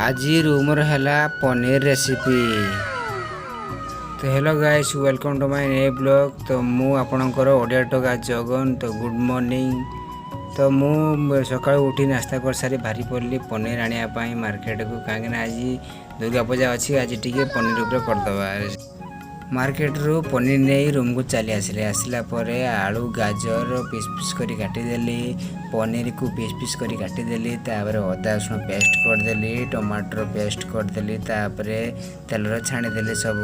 आज रूमर है पनीर रेसिपी। तो hello guys, welcome to my new blog. तो मु आपणकर ओडिया टोका जगन। तो गुड मॉर्निंग। तो मु सका उठी नास्ता कर सारी भारी पड़ली पनीर आने मार्केट को, कहीं आज दुर्गा पूजा अच्छी। आज टी पनीर उपर करदे। मार्केट रू पनीर नहीं रूम को चली आसला आलू गाजर पीस पीस करी काटिदेली, पनीर को पीस पीस करी काटिदेली, तापर अदा रसुण पेस्ट करदेली, टमाटर पेस्ट करदेली, तापर तेल छाणीदेली। सब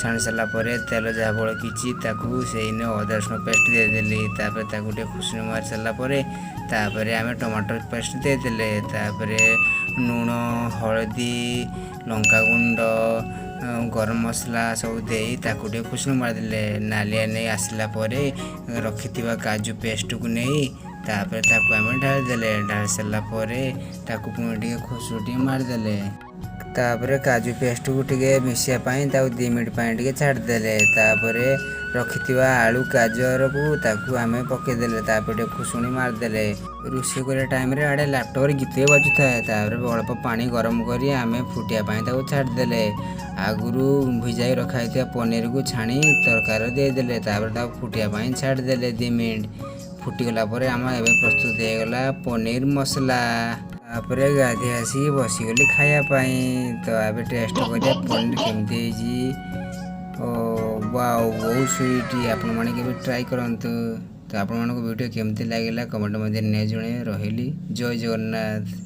छाणी सारा तेल जहाँ बड़की से अदा रसुण पेस्ट देदेली, तापर खुशनी मारी सारापर आम टमाटर पेस्ट देदेले, तापर लुण हलदी लंका गुंड गरम मसला सब दे खुशनी मारदे। नालिया नहीं आसला रखि काजू पेस्ट को नहीं आम ढालीदे। ढाली सारापर पुणी खुशबू मारदे। तापर काजू पेस्ट को मिसाई 2 मिनट छाड़दे। तापर रखि आलू गाजर को आम पकईदे। तापर खुशुणी मारदे। रोषे कर टाइम आड़े लैपटॉप गीत बाजू था। अल्प पानी गरम कर आम फुटापी छाड़दे। आगुरी भिजाई रखाई पनीर को छाणी तरकार देदेले। फुटापी छाड़दे 2 मिनट। फुटीगला आम ए प्रस्तुत होगला पनीर मसला। तापर गाधी आसी बसीगली खायापाई। तो अब टेस्ट कर पनीर केमती बहुत स्वीट। आपण मैंने ट्राई करूँ। तो आपण वीडियो केमती लगे कमेंट मध्य नहीं जन रही। जय जगन्नाथ।